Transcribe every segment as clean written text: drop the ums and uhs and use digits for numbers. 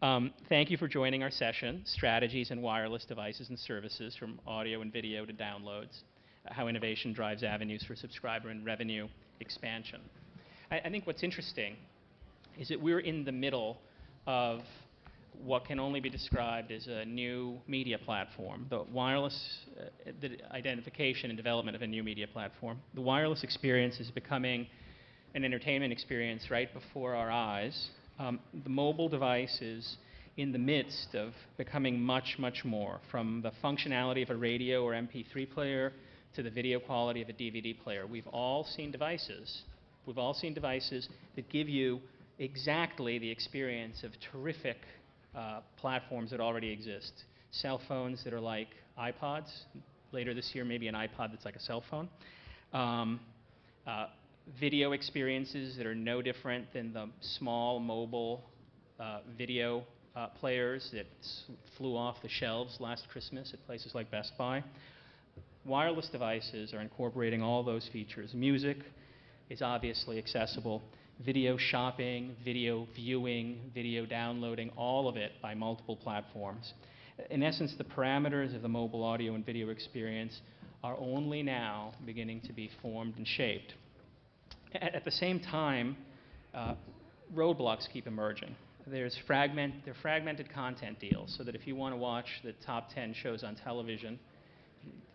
Thank you for joining our session, Strategies in Wireless Devices and Services from Audio and Video to Downloads, How Innovation Drives Avenues for Subscriber and Revenue Expansion. I think what's interesting is that we're in the middle of what can only be described as a new media platform, the identification and development of a new media platform. The wireless experience is becoming an entertainment experience right before our eyes. The mobile device is in the midst of becoming much, much more, from the functionality of a radio or MP3 player to the video quality of a DVD player. We've all seen devices that give you exactly the experience of terrific platforms that already exist. Cell phones that are like iPods. Later this year, maybe an iPod that's like a cell phone. Video experiences that are no different than the small mobile video players that flew off the shelves last Christmas at places like Best Buy. Wireless devices are incorporating all those features. Music is obviously accessible. Video shopping, video viewing, video downloading, all of it by multiple platforms. In essence, the parameters of the mobile audio and video experience are only now beginning to be formed and shaped. At the same time, roadblocks keep emerging. They're fragmented content deals, so that if you want to watch the top 10 shows on television,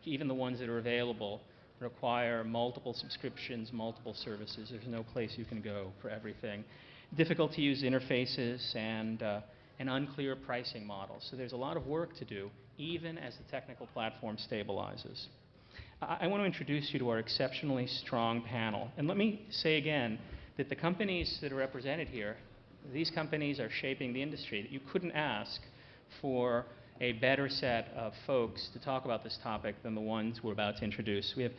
even the ones that are available require multiple subscriptions, multiple services. There's no place you can go for everything. Difficult to use interfaces and unclear pricing models. So there's a lot of work to do, even as the technical platform stabilizes. I want to introduce you to our exceptionally strong panel. And let me say again that the companies that are represented here, these companies are shaping the industry. You couldn't ask for a better set of folks to talk about this topic than the ones we're about to introduce. We have,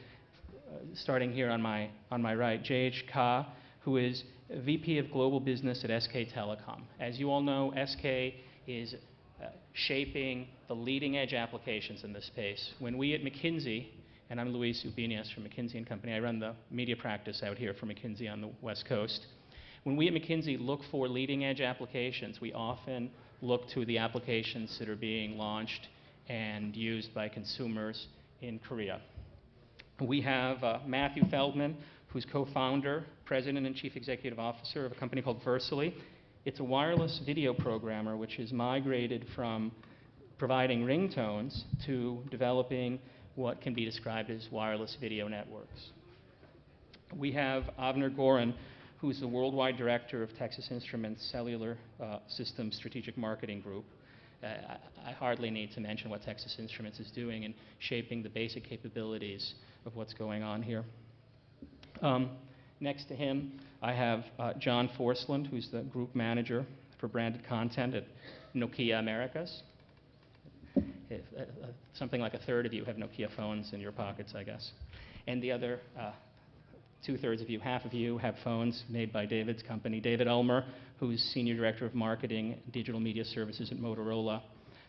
starting here on my right, J.H. Ka, who is VP of Global Business at SK Telecom. As you all know, SK is shaping the leading edge applications in this space. When we at McKinsey, and I'm Luis Ubina from McKinsey & Company, I run the media practice out here for McKinsey on the West Coast. When we at McKinsey look for leading edge applications, we often look to the applications that are being launched and used by consumers in Korea. We have Matthew Feldman, who's co-founder, president, and chief executive officer of a company called Versally. It's a wireless video programmer which has migrated from providing ringtones to developing what can be described as wireless video networks. We have Avner Goran, who's the worldwide director of Texas Instruments Cellular Systems Strategic Marketing Group. I hardly need to mention what Texas Instruments is doing in shaping the basic capabilities of what's going on here. Next to him, I have John Forsland, who's the group manager for branded content at Nokia Americas. Something like a third of you have Nokia phones in your pockets, I guess. And the other two-thirds of you, half of you, have phones made by David's company. David Ulmer, who's Senior Director of Marketing, Digital Media Services at Motorola.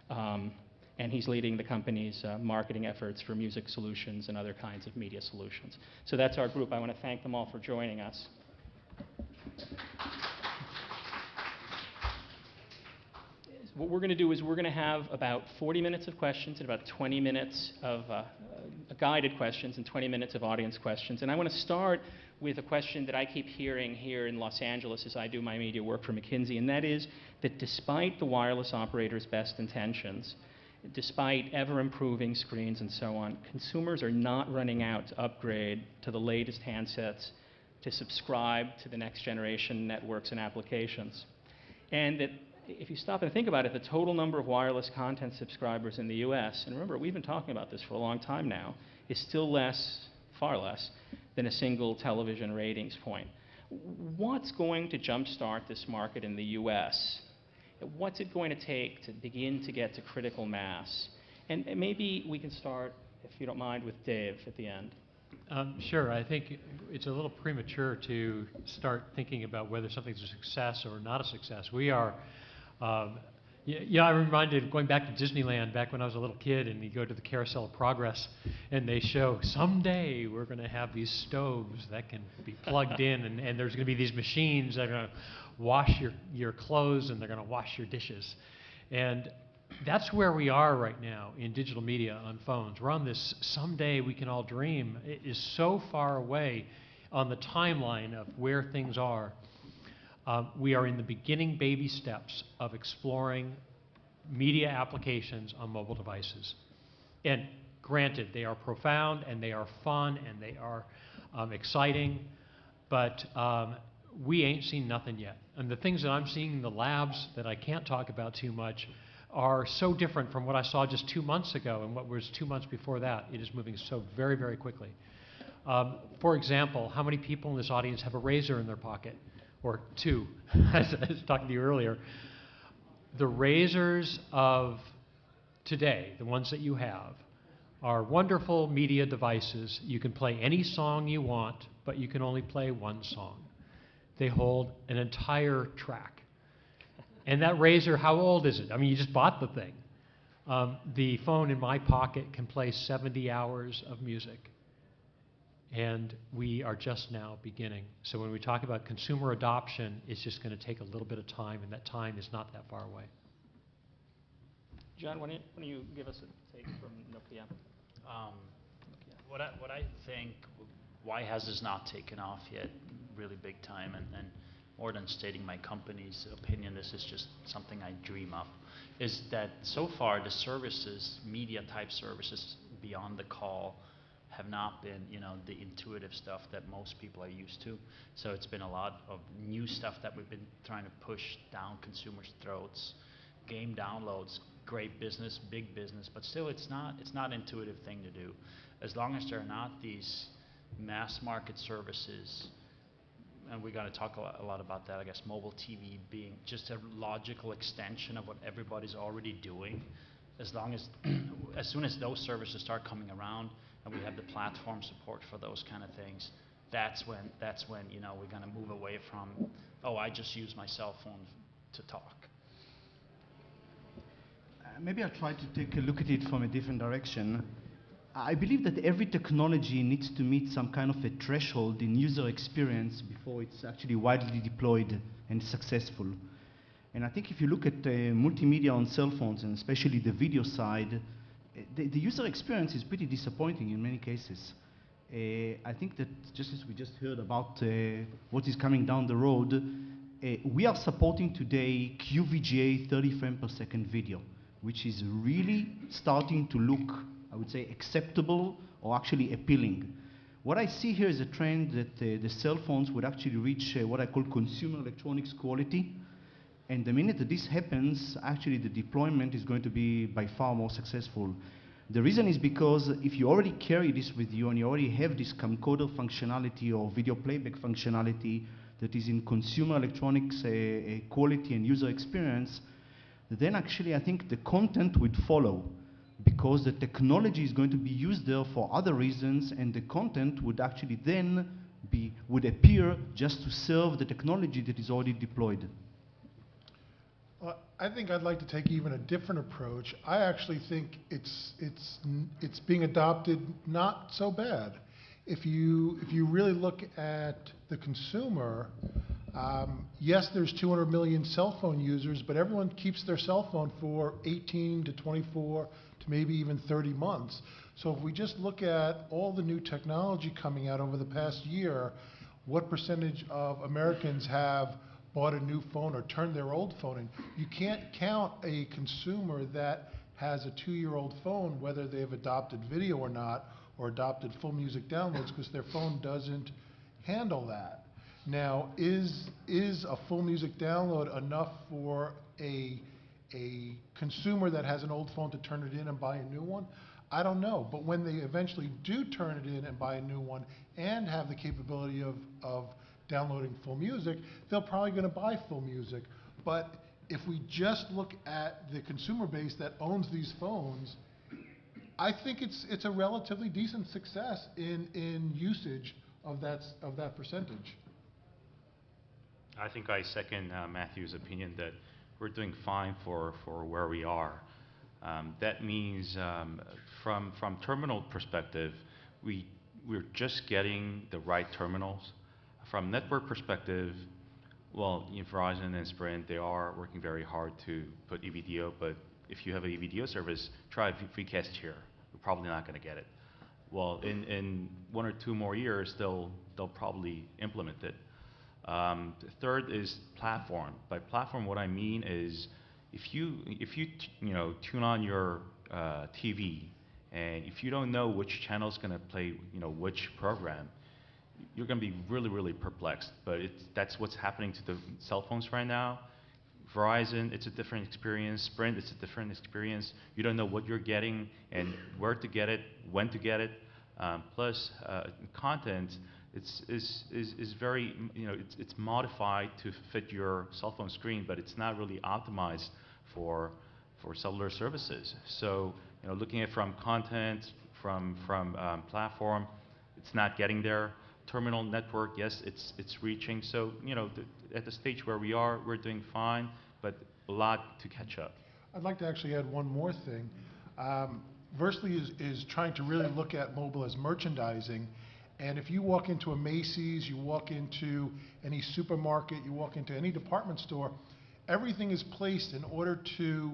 And he's leading the company's marketing efforts for music solutions and other kinds of media solutions. So that's our group. I want to thank them all for joining us. What we're going to do is we're going to have about 40 minutes of questions and about 20 minutes of guided questions and 20 minutes of audience questions. And I want to start with a question that I keep hearing here in Los Angeles as I do my media work for McKinsey, and that is that despite the wireless operator's best intentions, despite ever-improving screens and so on, consumers are not running out to upgrade to the latest handsets to subscribe to the next generation networks and applications. And that if you stop and think about it, the total number of wireless content subscribers in the US, and remember, we've been talking about this for a long time now, is still less, far less, than a single television ratings point. What's going to jumpstart this market in the US? What's it going to take to begin to get to critical mass? And maybe we can start, if you don't mind, with Dave at the end. Sure. I think it's a little premature to start thinking about whether something's a success or not a success. We are Yeah, I'm reminded of going back to Disneyland back when I was a little kid, and you go to the Carousel of Progress, and they show someday we're going to have these stoves that can be plugged in, and there's going to be these machines that are going to wash your clothes and they're going to wash your dishes. And that's where we are right now in digital media on phones. We're on this someday we can all dream. It is so far away on the timeline of where things are. We are in the beginning baby steps of exploring media applications on mobile devices. And granted, they are profound and they are fun and they are exciting, but we ain't seen nothing yet. And the things that I'm seeing in the labs that I can't talk about too much are so different from what I saw just 2 months ago and what was 2 months before that. It is moving so very, very quickly. For example, how many people in this audience have a razor in their pocket? Or two, as I was talking to you earlier. The razors of today, the ones that you have, are wonderful media devices. You can play any song you want, but you can only play one song. They hold an entire track. And that razor, how old is it? I mean, you just bought the thing. The phone in my pocket can play 70 hours of music. And we are just now beginning. So when we talk about consumer adoption, it's just going to take a little bit of time, and that time is not that far away. John, why don't you give us a take from Nokia? What I think, why has this not taken off yet really big time, and more than stating my company's opinion, this is just something I dream of, is that so far the services, media type services beyond the call, have not been, the intuitive stuff that most people are used to. So it's been a lot of new stuff that we've been trying to push down consumers' throats. Game downloads, great business, big business, but still it's not an intuitive thing to do. As long as there are not these mass market services, and we're going to talk a lot about that, I guess mobile TV being just a logical extension of what everybody's already doing. As soon as those services start coming around, and we have the platform support for those kind of things, that's when we're going to move away from, I just use my cell phone to talk. Maybe I'll try to take a look at it from a different direction. I believe that every technology needs to meet some kind of a threshold in user experience before it's actually widely deployed and successful. And I think if you look at multimedia on cell phones, and especially the video side, the user experience is pretty disappointing in many cases. I think that just as we just heard about what is coming down the road, we are supporting today QVGA 30 frames per second video, which is really starting to look, I would say, acceptable or actually appealing. What I see here is a trend that the cell phones would actually reach what I call consumer electronics quality. And the minute that this happens, actually the deployment is going to be by far more successful. The reason is because if you already carry this with you and you already have this camcorder functionality or video playback functionality that is in consumer electronics quality and user experience, then actually I think the content would follow, because the technology is going to be used there for other reasons, and the content would actually then would appear just to serve the technology that is already deployed. I think I'd like to take even a different approach. I actually think it's being adopted not so bad. If you really look at the consumer, yes, there's 200 million cell phone users, but everyone keeps their cell phone for 18 to 24 to maybe even 30 months. So if we just look at all the new technology coming out over the past year, what percentage of Americans have bought a new phone or turned their old phone in? You can't count a consumer that has a 2-year-old phone, whether they've adopted video or not, or adopted full music downloads, because their phone doesn't handle that. Now, is a full music download enough for a consumer that has an old phone to turn it in and buy a new one? I don't know, but when they eventually do turn it in and buy a new one and have the capability of downloading full music, they're probably going to buy full music. But if we just look at the consumer base that owns these phones, I think it's a relatively decent success in usage of that percentage. I think I second Matthew's opinion that we're doing fine for where we are. That means from terminal perspective, we're just getting the right terminals. From network perspective, well, Verizon and Sprint, they are working very hard to put EVDO, but if you have an EVDO service, try FreeCast here. We're probably not going to get it. Well, in 1 or 2 more years, they'll probably implement it. The third is platform. By platform, what I mean is if you tune on your TV, and if you don't know which channel is going to play which program, you're going to be really, really perplexed. But that's what's happening to the cell phones right now. Verizon, it's a different experience. Sprint, it's a different experience. You don't know what you're getting and where to get it, when to get it. Plus, content is very, it's modified to fit your cell phone screen, but it's not really optimized for cellular services. So, looking at from content, from platform, it's not getting there. Terminal network, yes, it's reaching. So, at the stage where we are, we're doing fine, but a lot to catch up. I'd like to actually add one more thing. Versely is trying to really look at mobile as merchandising. And if you walk into a Macy's, you walk into any supermarket, you walk into any department store, everything is placed in order to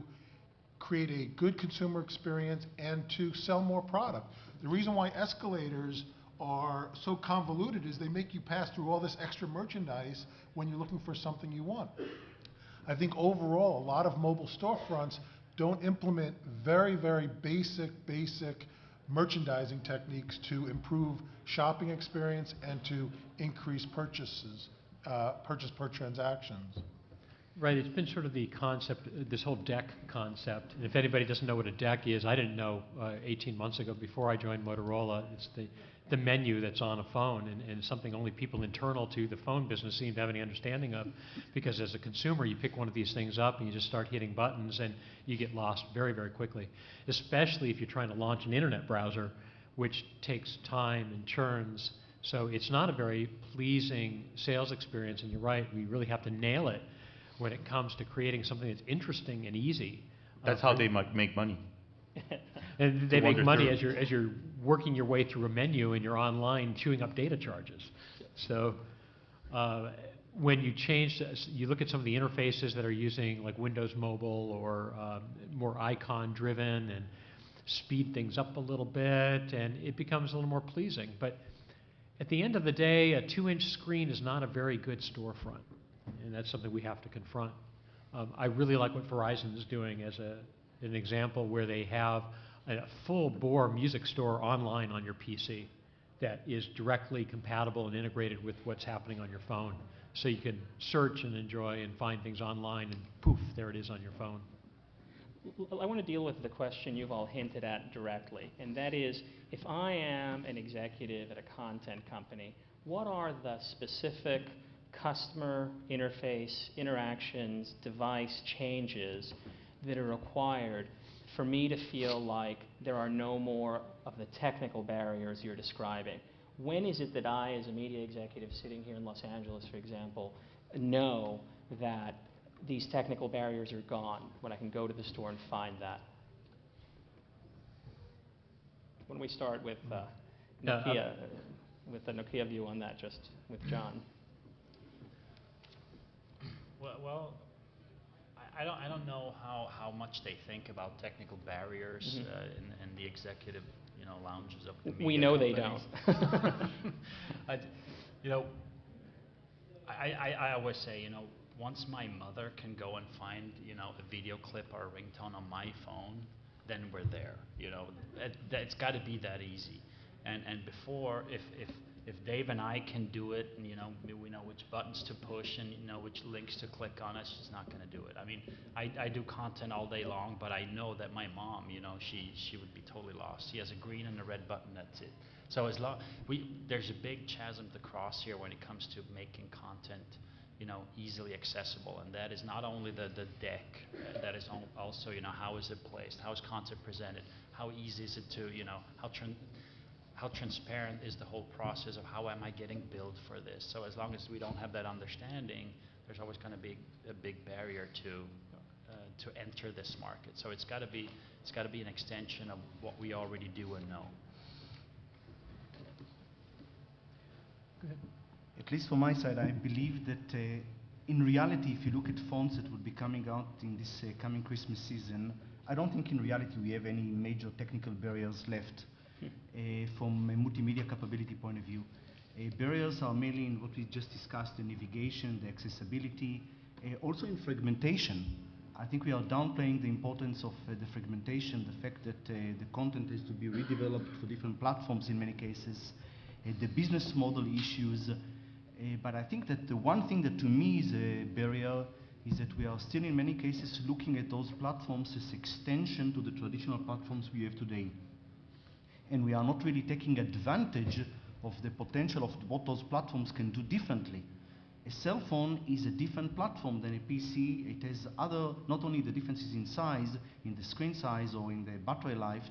create a good consumer experience and to sell more product. The reason why escalators are so convoluted is they make you pass through all this extra merchandise when you're looking for something you want. I think overall, a lot of mobile storefronts don't implement very, very basic merchandising techniques to improve shopping experience and to increase purchase per transactions. Right, it's been sort of the concept, this whole deck concept. And if anybody doesn't know what a deck is, I didn't know 18 months ago before I joined Motorola. It's the menu that's on a phone, and something only people internal to the phone business seem to have any understanding of, because as a consumer, you pick one of these things up and you just start hitting buttons and you get lost very, very quickly, especially if you're trying to launch an internet browser, which takes time and churns. So it's not a very pleasing sales experience, and you're right, we really have to nail it when it comes to creating something that's interesting and easy. That's how they make money. And they make money as you're working your way through a menu and you're online chewing up data charges. So when you change, you look at some of the interfaces that are using like Windows Mobile or more icon driven, and speed things up a little bit, and it becomes a little more pleasing. But at the end of the day, a 2-inch screen is not a very good storefront, and that's something we have to confront. I really like what Verizon is doing as an example, where they have a full-bore music store online on your PC that is directly compatible and integrated with what's happening on your phone. So you can search and enjoy and find things online, and poof, there it is on your phone. I want to deal with the question you've all hinted at directly, and that is, if I am an executive at a content company, what are the specific customer interface, interactions, device changes that are required for me to feel like there are no more of the technical barriers you're describing? When is it that I, as a media executive sitting here in Los Angeles, for example, know that these technical barriers are gone, when I can go to the store and find that? When we start with Nokia, with the Nokia view on that, just with John. Well, I don't know how much they think about technical barriers in the executive lounges of the media We know companies. They don't. I always say, once my mother can go and find a video clip or a ringtone on my phone, then we're there. It's got to be that easy. And before, if Dave and I can do it, and we know which buttons to push and which links to click on, it's just not going to do it. I mean, I do content all day long, but I know that my mom, she would be totally lost. She has a green and a red button, that's it. So there's a big chasm to cross here when it comes to making content, easily accessible, and that is not only the deck, that is also how is it placed, how is content presented, how easy is it to how transparent is the whole process of how am I getting billed for this. So as long as we don't have that understanding, there's always going to be a big barrier to to enter this market. So it's got to be an extension of what we already do and know. Go ahead. At least from my side, I believe that in reality, if you look at phones that will be coming out in this coming Christmas season, I don't think in reality we have any major technical barriers left from a multimedia capability point of view. Barriers are mainly in what we just discussed, the navigation, the accessibility, also in fragmentation. I think we are downplaying the importance of the fragmentation, the fact that the content is to be redeveloped for different platforms in many cases, the business model issues. But I think that the one thing that to me is a barrier is that we are still in many cases looking at those platforms as extension to the traditional platforms we have today. And we are not really taking advantage of the potential of what those platforms can do differently. A cell phone is a different platform than a PC. It has other, not only the differences in size, in the screen size or in the battery life,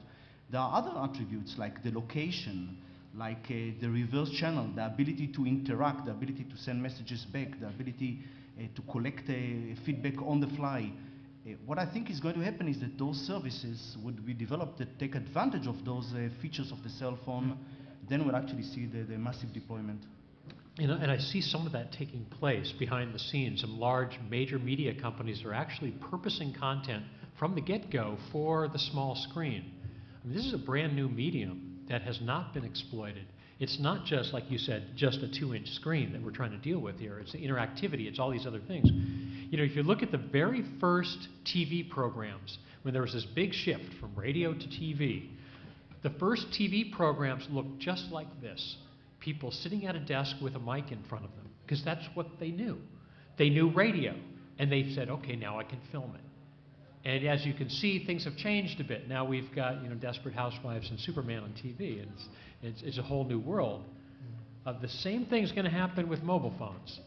there are other attributes like the location, like the reverse channel, the ability to interact, the ability to send messages back, the ability to collect feedback on the fly. What I think is going to happen is that those services would be developed that take advantage of those features of the cell phone, then we'll actually see the massive deployment. And I see some of that taking place behind the scenes. Some large major media companies are actually purposing content from the get-go for the small screen. I mean, this is a brand new medium that has not been exploited. It's not just, like you said, just a 2-inch screen that we're trying to deal with here. It's the interactivity, it's all these other things. You know, if you look at the very first TV programs, when there was this big shift from radio to TV, the first TV programs looked just like this. People sitting at a desk with a mic in front of them, because that's what they knew. They knew radio, and they said, okay, now I can film it. And as you can see, things have changed a bit. Now we've got, you know, Desperate Housewives and Superman on TV, and it's a whole new world. The same thing's going to happen with mobile phones.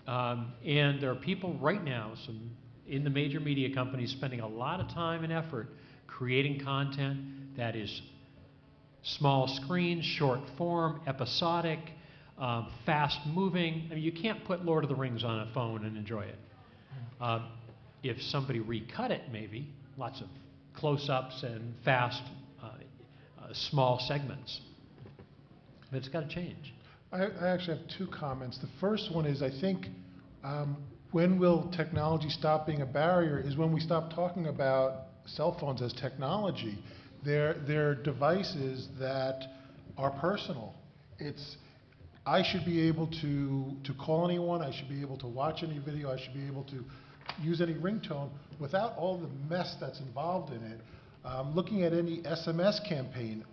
And there are people right now, some in the major media companies, spending a lot of time and effort creating content that is small screen, short form, episodic, fast moving. I mean, you can't put Lord of the Rings on a phone and enjoy it. If somebody recut it, maybe, lots of close-ups and fast, small segments. But it's got to change. I actually have two comments. The first one is, I think, when will technology stop being a barrier is when we stop talking about cell phones as technology. They're devices that are personal. I should be able to call anyone, I should be able to watch any video, I should be able to use any ringtone without all the mess that's involved in it. Looking at any SMS campaign,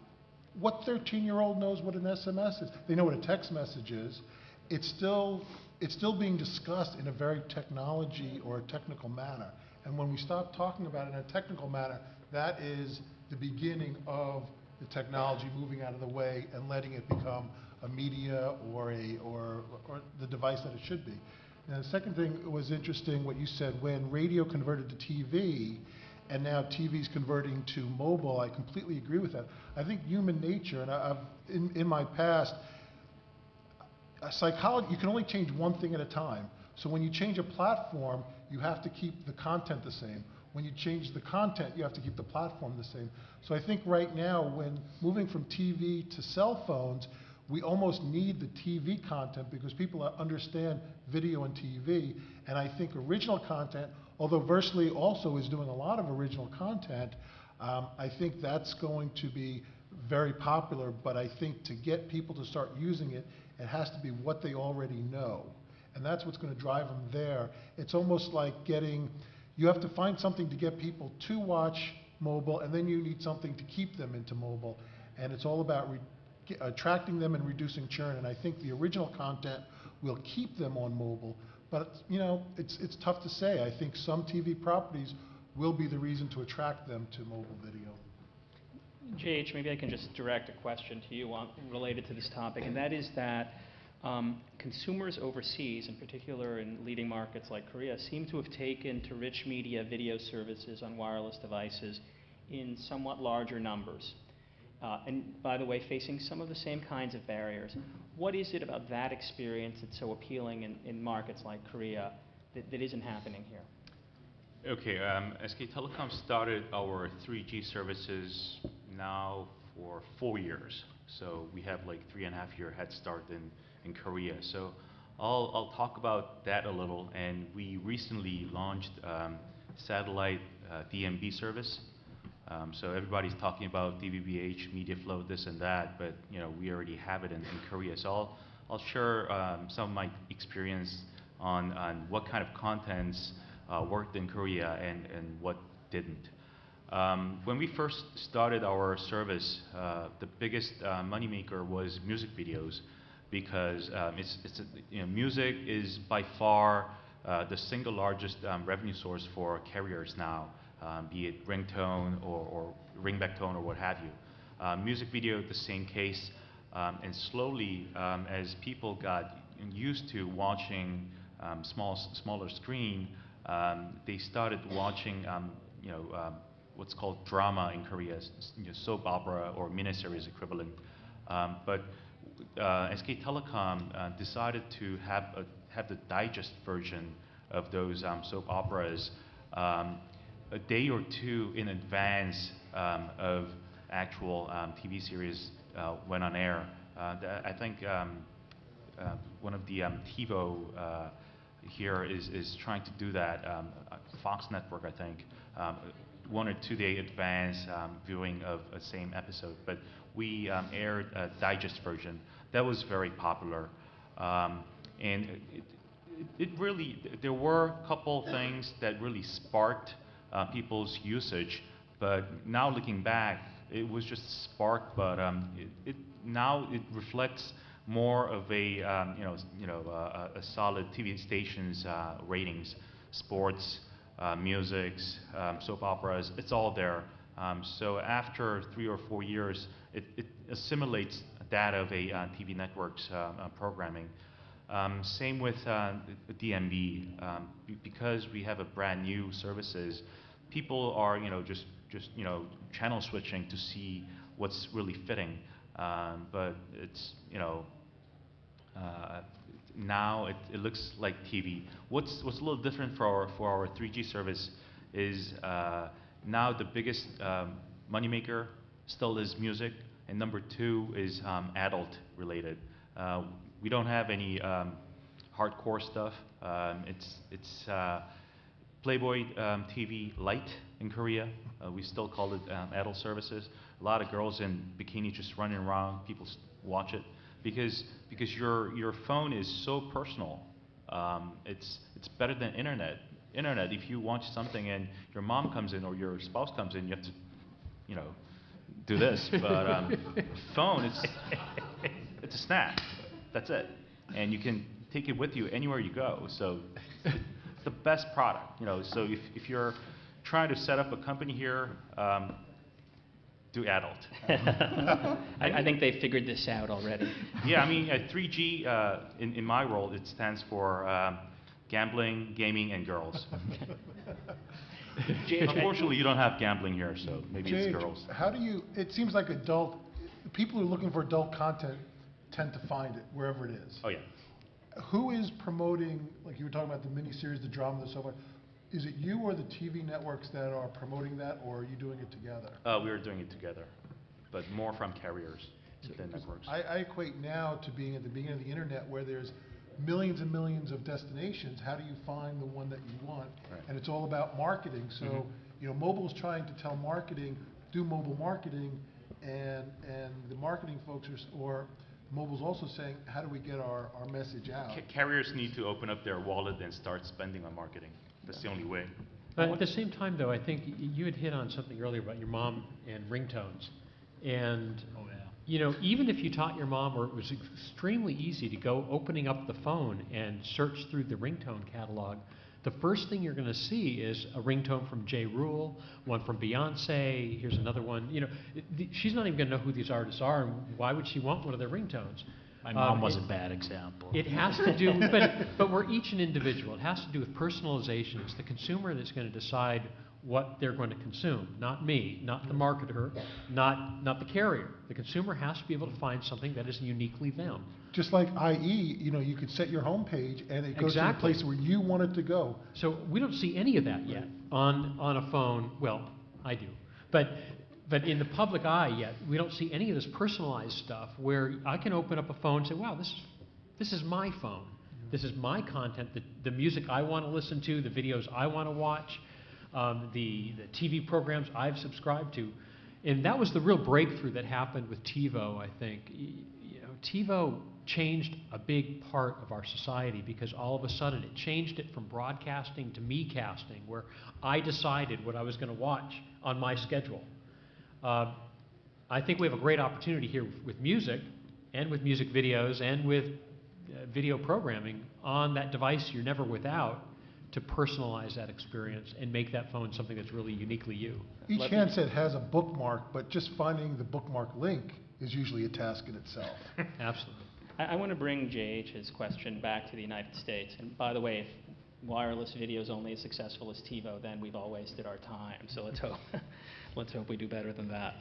what 13-year-old knows what an SMS is? They know what a text message is. It's still being discussed in a very technology or a technical manner. And when we stop talking about it in a technical manner, that is the beginning of the technology moving out of the way and letting it become a media or the device that it should be. And the second thing was interesting what you said, when radio converted to TV and now TV's converting to mobile. I completely agree with that. I think human nature, and in my past, psychology, you can only change one thing at a time. So when you change a platform, you have to keep the content the same. When you change the content, you have to keep the platform the same. So I think right now, when moving from TV to cell phones, we almost need the TV content because people understand video and TV. And I think original content, although Versely also is doing a lot of original content, I think that's going to be very popular. But I think to get people to start using it, it has to be what they already know. And that's what's going to drive them there. It's almost like you have to find something to get people to watch mobile, and then you need something to keep them into mobile. And it's all about attracting them and reducing churn. And I think the original content will keep them on mobile. But you know, it's tough to say. I think some TV properties will be the reason to attract them to mobile video. JH, maybe I can just direct a question to you related to this topic, and that is that consumers overseas, in particular in leading markets like Korea, seem to have taken to rich media video services on wireless devices in somewhat larger numbers. And by the way, facing some of the same kinds of barriers. What is it about that experience that's so appealing in markets like Korea that isn't happening here? Okay, SK Telecom started our 3G services now for 4 years. So we have like 3.5 year head start in Korea. So I'll talk about that a little. And we recently launched satellite DMB service. So everybody's talking about DVB-H, media flow, this and that, but we already have it in Korea. So I'll share some of my experience on what kind of contents worked in Korea and what didn't. When we first started our service, the biggest moneymaker was music videos, because music is by far the single largest revenue source for carriers now, be it ringtone or ringback tone or what have you. Music video, the same case, and slowly as people got used to watching smaller screen, they started watching what's called drama in Korea, soap opera or miniseries equivalent. But SK Telecom decided to have the digest version of those soap operas a day or two in advance of actual TV series went on air. I think one of the TiVo here is trying to do that. Fox Network, I think, 1 or 2 day advance viewing of a same episode. But we aired a digest version that was very popular, and it really, there were a couple things that really sparked people's usage. But now looking back, it was just a spark. But now it reflects more of a a solid TV station's ratings, sports, musics, soap operas. It's all there. So after 3 or 4 years, it assimilates that of a TV network's programming. Same with DMB, because we have a brand new services. People are just channel switching to see what's really fitting. But it's now it looks like TV. What's a little different for our 3G service is now the biggest moneymaker still is music, and number 2 is adult related. We don't have any hardcore stuff. It's Playboy TV Lite in Korea. We still call it adult services. A lot of girls in bikini just running around. People watch it because your phone is so personal. It's better than internet. Internet, if you watch something and your mom comes in or your spouse comes in, you have to do this. But phone, it's a snap. That's it, and you can take it with you anywhere you go. So it's the best product. So if you're trying to set up a company here, do adult. I think they figured this out already. Yeah, I mean 3G in my world, it stands for gambling, gaming, and girls. Unfortunately, you don't have gambling here, so maybe it's girls. How do you? It seems like people who are looking for adult content tend to find it wherever it is. Oh yeah. Who is promoting? Like you were talking about the miniseries, the drama, and so on. Is it you or the TV networks that are promoting that, or are you doing it together? We are doing it together, but more from carriers than networks. I equate now to being at the beginning of the internet where there's millions and millions of destinations. How do you find the one that you want? Right. And it's all about marketing. So mobile's trying to tell marketing, do mobile marketing, and the marketing folks or mobile's also saying, how do we get our message out? Carriers need to open up their wallet and start spending on marketing. That's the only way. But at the same time, though, I think you had hit on something earlier about your mom and ringtones. And, even if you taught your mom, or it was extremely easy to go opening up the phone and search through the ringtone catalog, the first thing you're going to see is a ringtone from J. Rule, one from Beyonce, here's another one. She's not even going to know who these artists are, and why would she want one of their ringtones? My mom was a bad example. It has to do, but we're each an individual. It has to do with personalization. It's the consumer that's going to decide what they're going to consume. Not me, not the marketer, not the carrier. The consumer has to be able to find something that is uniquely them. Just like IE, you could set your home page and it goes to the Exactly. place where you want it to go. So we don't see any of that yet on a phone. Well, I do, but in the public eye yet, we don't see any of this personalized stuff where I can open up a phone and say, wow, this is my phone. This is my content, the music I want to listen to, the videos I want to watch, the TV programs I've subscribed to. And that was the real breakthrough that happened with TiVo, I think. TiVo changed a big part of our society because all of a sudden it changed it from broadcasting to me casting, where I decided what I was going to watch on my schedule. I think we have a great opportunity here with music and with music videos and with video programming on that device you're never without to personalize that experience and make that phone something that's really uniquely you. Each handset has a bookmark, but just finding the bookmark link is usually a task in itself. Absolutely. I want to bring JH's question back to the United States. And by the way, if wireless video is only as successful as TiVo, then we've all wasted our time. So let's hope, let's hope we do better than that.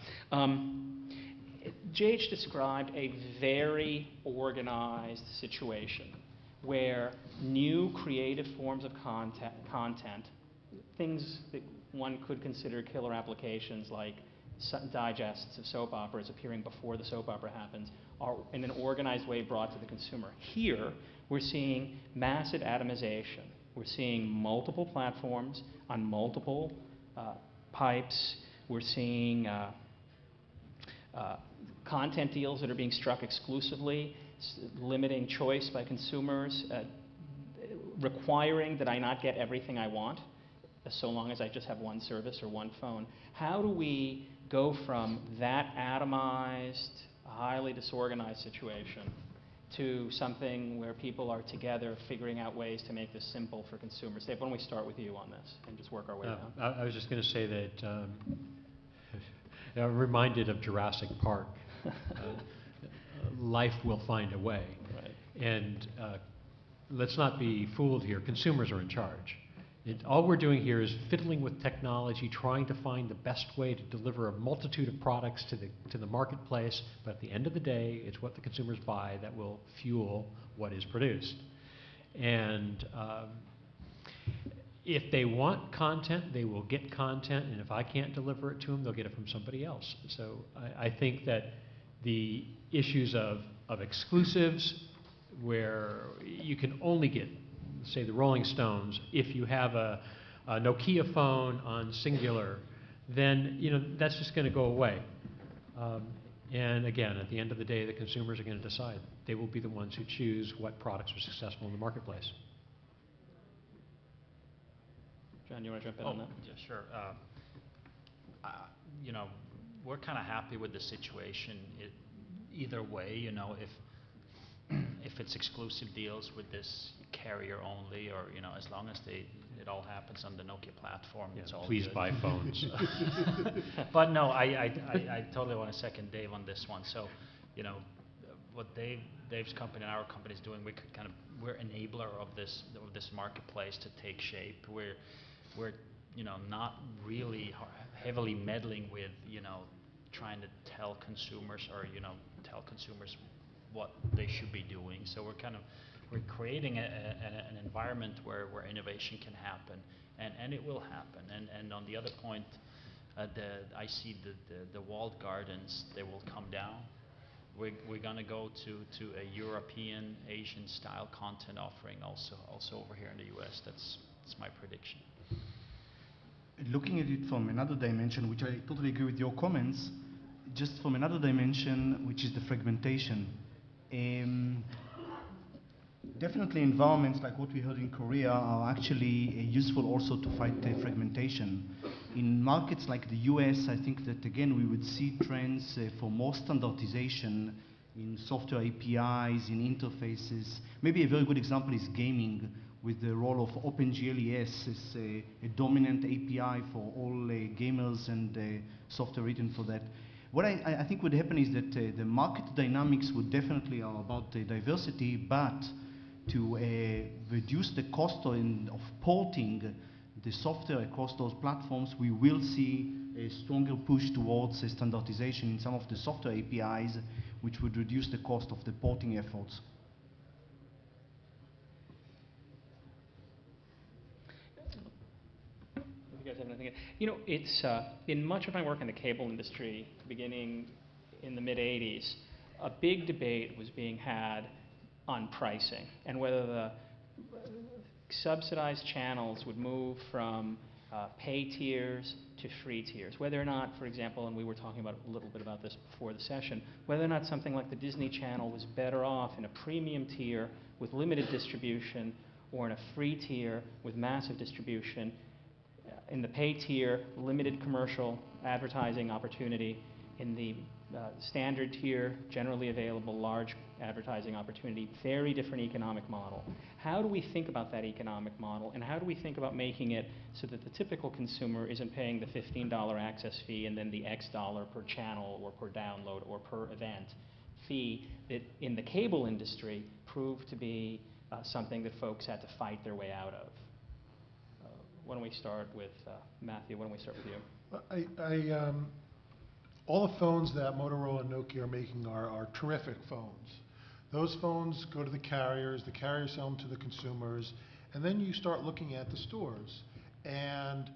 JH described a very organized situation where new creative forms of content, things that one could consider killer applications like digests of soap operas appearing before the soap opera happens, are in an organized way brought to the consumer. Here, we're seeing massive atomization. We're seeing multiple platforms on multiple pipes. We're seeing content deals that are being struck exclusively, limiting choice by consumers, requiring that I not get everything I want, so long as I just have one service or one phone. How do we go from that atomized, highly disorganized situation to something where people are together figuring out ways to make this simple for consumers? Dave, why don't we start with you on this and just work our way down? I was just going to say that I'm reminded of Jurassic Park. Life will find a way. Right. And let's not be fooled here. Consumers are in charge. All we're doing here is fiddling with technology, trying to find the best way to deliver a multitude of products to the marketplace. But at the end of the day, it's what the consumers buy that will fuel what is produced. And if they want content, they will get content. And if I can't deliver it to them, they'll get it from somebody else. So I think that the issues of exclusives, where you can only get, say, the Rolling Stones, if you have a Nokia phone on Singular, then that's just going to go away. And again, at the end of the day, the consumers are going to decide. They will be the ones who choose what products are successful in the marketplace. John, you want to jump in on that? Yeah, sure. We're kind of happy with the situation. Either way, if it's exclusive deals with this carrier only, or as long as it all happens on the Nokia platform, it's all please good. buy phones. But no, I totally want to second Dave on this one. So, what Dave's company and our company is doing, we're enabler of this marketplace to take shape. We're not really heavily meddling with trying to tell consumers or tell consumers what they should be doing. So we're creating an environment where innovation can happen, and it will happen. And on the other point, I see the walled gardens, they will come down. We're going to go to a European, Asian style content offering also over here in the US. That's my prediction. Looking at it from another dimension, which I totally agree with your comments, just from another dimension, which is the fragmentation. Definitely environments like what we heard in Korea are actually useful also to fight fragmentation. In markets like the US, I think that again we would see trends for more standardization in software APIs, in interfaces. Maybe a very good example is gaming, with the role of OpenGLES as a dominant API for all gamers and software written for that. What I think would happen is that the market dynamics would definitely are about diversity, but to reduce the cost of porting the software across those platforms, we will see a stronger push towards standardization in some of the software APIs, which would reduce the cost of the porting efforts. You guys have anything? You know, it's in much of my work in the cable industry, beginning in the mid '80s, a big debate was being had on pricing and whether the subsidized channels would move from pay tiers to free tiers. Whether or not, for example, and we were talking about a little bit about this before the session, whether or not something like the Disney Channel was better off in a premium tier with limited distribution or in a free tier with massive distribution. In the pay tier, limited commercial advertising opportunity. In the standard tier, generally available large advertising opportunity. Very different economic model. How do we think about that economic model, and how do we think about making it so that the typical consumer isn't paying the $15 access fee and then the X dollar per channel or per download or per event fee that in the cable industry proved to be something that folks had to fight their way out of? Why don't we start with Matthew? Why don't we start with you? All the phones that Motorola and Nokia are making are terrific phones. Those phones go to the carriers sell them to the consumers, and then you start looking at the stores. And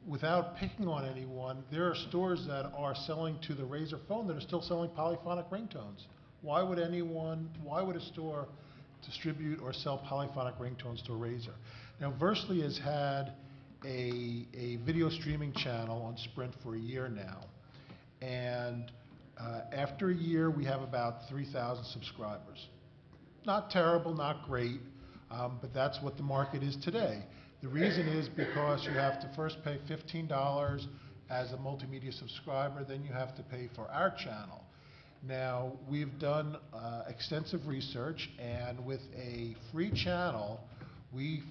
without picking on anyone, there are stores that are selling to the Razr phone that are still selling polyphonic ringtones. Why would a store distribute or sell polyphonic ringtones to a Razr? Now, Versely has had a video streaming channel on Sprint for a year now, and after a year we have about 3,000 subscribers. Not terrible, not great, but that's what the market is today. The reason is because you have to first pay $15 as a multimedia subscriber, then you have to pay for our channel. Now, we've done extensive research, and with a free channel, we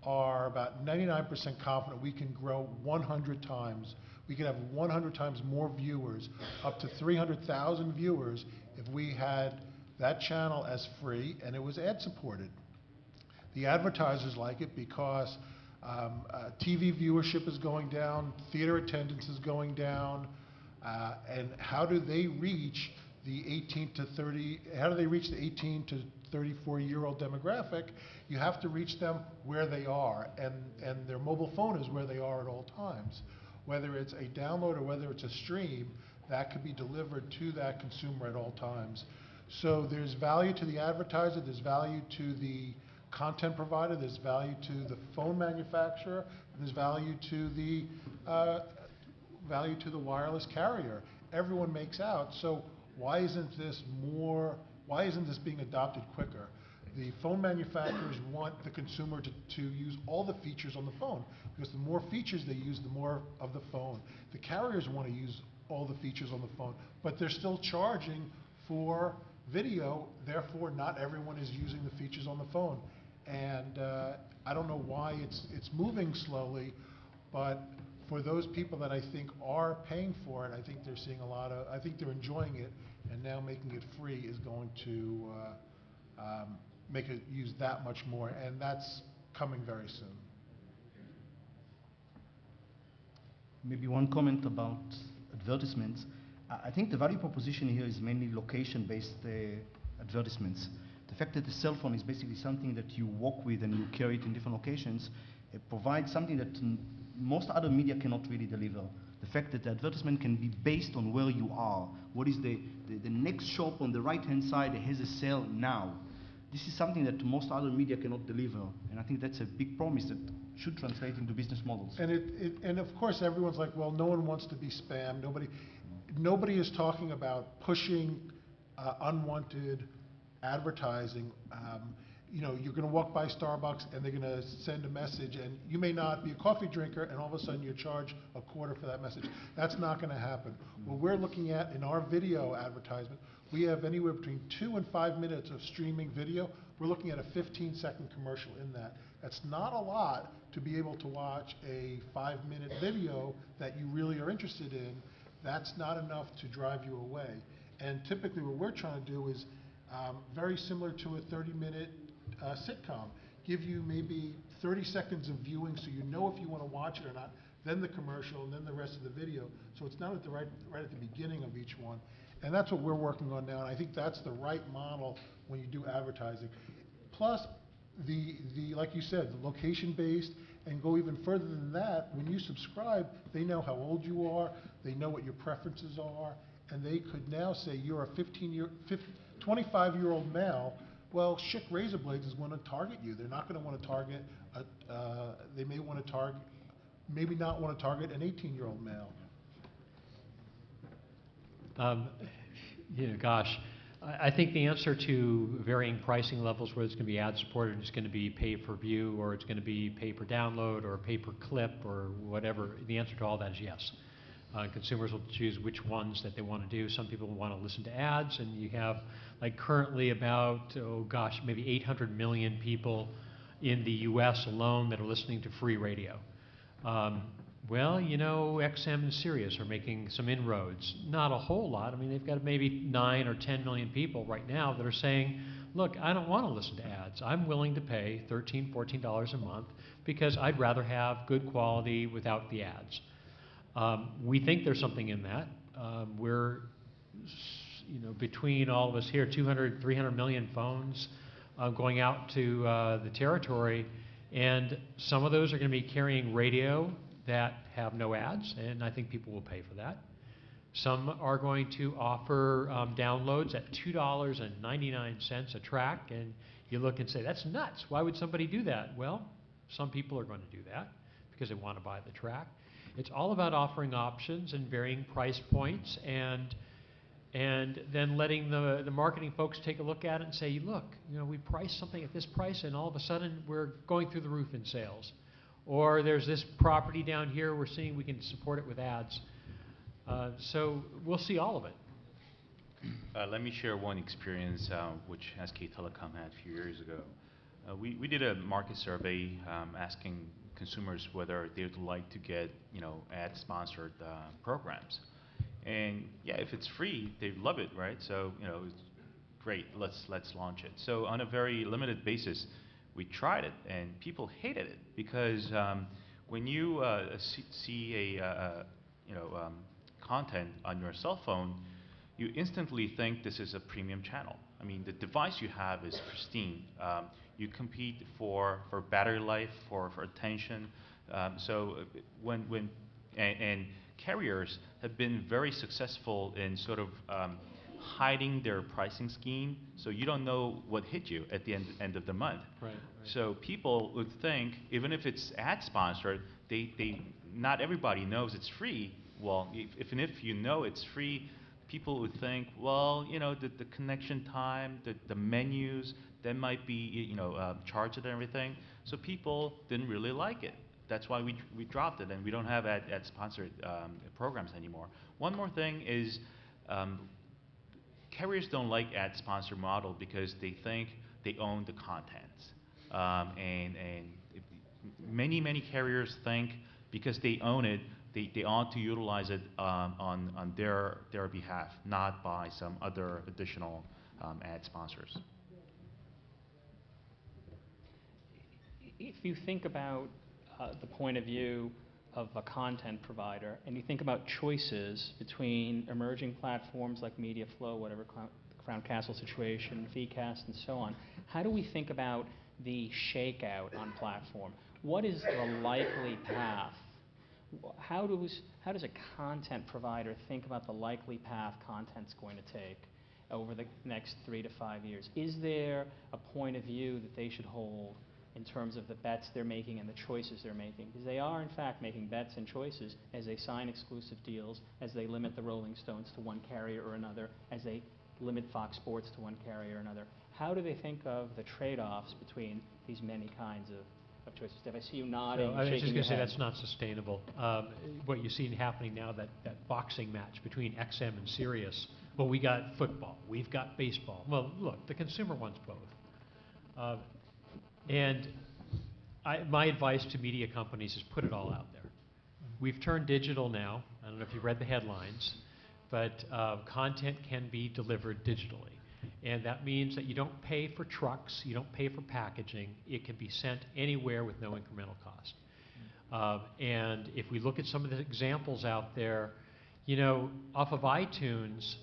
are about 99% confident we can grow 100 times. We can have 100 times more viewers, up to 300,000 viewers, if we had that channel as free and it was ad supported. The advertisers like it because TV viewership is going down, theater attendance is going down, and how do they reach the 18 to 34-year-old demographic? You have to reach them where they are, and their mobile phone is where they are at all times. Whether it's a download or whether it's a stream, that could be delivered to that consumer at all times. So there's value to the advertiser, there's value to the content provider, there's value to the phone manufacturer, and there's value to the wireless carrier. Everyone makes out. So why isn't this being adopted quicker? The phone manufacturers want the consumer to use all the features on the phone, because the more features they use, the more of the phone. The carriers want to use all the features on the phone, but they're still charging for video, therefore not everyone is using the features on the phone. And I don't know why it's moving slowly, but for those people that I think are paying for it, I think they're seeing I think they're enjoying it, and now making it free is going to make it use that much more, and that's coming very soon. Maybe one comment about advertisements. I think the value proposition here is mainly location-based advertisements. The fact that the cell phone is basically something that you walk with and you carry it in different locations, it provides something that most other media cannot really deliver. The fact that the advertisement can be based on where you are. What is the next shop on the right-hand side that has a sale now? This is something that most other media cannot deliver, and I think that's a big promise that should translate into business models. And of course everyone's like, well, no one wants to be spam. Nobody is talking about pushing unwanted advertising. You're going to walk by Starbucks and they're going to send a message, and you may not be a coffee drinker, and all of a sudden you charge a quarter for that message. That's not going to happen. What we're looking at in our video advertisement, we have anywhere between 2 and 5 minutes of streaming video. We're looking at a 15-second commercial in that. That's not a lot to be able to watch a 5-minute video that you really are interested in. That's not enough to drive you away. And typically what we're trying to do is very similar to a 30-minute sitcom. give you maybe 30 seconds of viewing so you know if you want to watch it or not, then the commercial, and then the rest of the video. So it's not at the right at the beginning of each one. And that's what we're working on now, and I think that's the right model when you do advertising. Plus, like you said, the location-based, and go even further than that, when you subscribe, they know how old you are, they know what your preferences are, and they could now say you're a 25-year-old male. Well, Schick razor blades is going to target you. They're not going to want to target, they may want to target, maybe not want to target an 18-year-old male. Gosh, I think the answer to varying pricing levels, whether it's going to be ad-supported, it's going to be pay-per-view, or it's going to be pay-per-download, or pay-per-clip, or whatever, the answer to all that is yes. Consumers will choose which ones that they want to do. Some people want to listen to ads, and you have, like, currently about, maybe 800 million people in the US alone that are listening to free radio. Well, XM and Sirius are making some inroads. Not a whole lot. I mean, they've got maybe 9 or 10 million people right now that are saying, look, I don't want to listen to ads. I'm willing to pay $13, $14 a month because I'd rather have good quality without the ads. We think there's something in that. We're, between all of us here, 200, 300 million phones going out to the territory, and some of those are going to be carrying radio that have no ads, and I think people will pay for that. Some are going to offer downloads at $2.99 a track, and you look and say, that's nuts. Why would somebody do that? Well, some people are going to do that because they want to buy the track. It's all about offering options and varying price points, and then letting the marketing folks take a look at it and say, look, we priced something at this price, and all of a sudden we're going through the roof in sales. Or there's this property down here, we're seeing we can support it with ads. So we'll see all of it. Let me share one experience which SK Telecom had a few years ago. We did a market survey asking consumers whether they would like to get ad-sponsored programs. And yeah, if it's free, they love it, right? So it's great. Let's launch it. So on a very limited basis, we tried it, and people hated it because when you see a content on your cell phone, you instantly think this is a premium channel. I mean, the device you have is pristine. You compete for battery life, for attention. And carriers have been very successful in sort of hiding their pricing scheme, so you don't know what hit you at the end of the month. Right. So people would think, even if it's ad sponsored, not everybody knows it's free. Well, if you know it's free, people would think, well, the connection time, the menus, that might be charged and everything. So people didn't really like it. That's why we dropped it, and we don't have ad sponsored programs anymore. One more thing is, carriers don't like ad sponsor model because they think they own the content. And many carriers think because they own it, they ought to utilize it on their behalf, not by some other additional ad sponsors. If you think about the point of view of a content provider, and you think about choices between emerging platforms like MediaFlow, whatever Crown Castle situation, VCast, and so on, how do we think about the shakeout on platform? What is the likely path? How does a content provider think about the likely path content's going to take over the next 3 to 5 years? Is there a point of view that they should hold in terms of the bets they're making and the choices they're making? Because they are, in fact, making bets and choices as they sign exclusive deals, as they limit the Rolling Stones to one carrier or another, as they limit Fox Sports to one carrier or another. How do they think of the trade-offs between these many kinds of choices? If I see you nodding, I was just shaking going your to say head. that's not sustainable. What you see happening now, that boxing match between XM and Sirius, well, we got football, we've got baseball. Well, look, the consumer wants both. And my advice to media companies is put it all out there. We've turned digital now. I don't know if you read the headlines, but content can be delivered digitally. And that means that you don't pay for trucks, you don't pay for packaging. It can be sent anywhere with no incremental cost. And if we look at some of the examples out there, off of iTunes,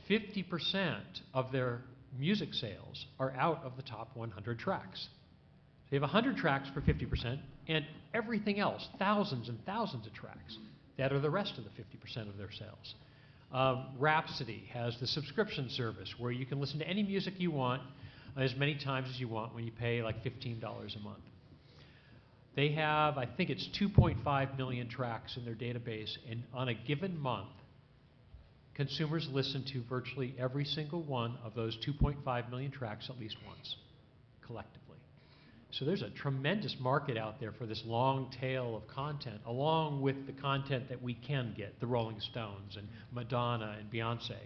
50% of their music sales are out of the top 100 tracks. They have 100 tracks for 50%, and everything else, thousands and thousands of tracks, that are the rest of the 50% of their sales. Rhapsody has the subscription service where you can listen to any music you want as many times as you want when you pay like $15 a month. They have, I think it's 2.5 million tracks in their database, and on a given month, consumers listen to virtually every single one of those 2.5 million tracks at least once, collectively. So there's a tremendous market out there for this long tail of content, along with the content that we can get, the Rolling Stones and Madonna and Beyonce.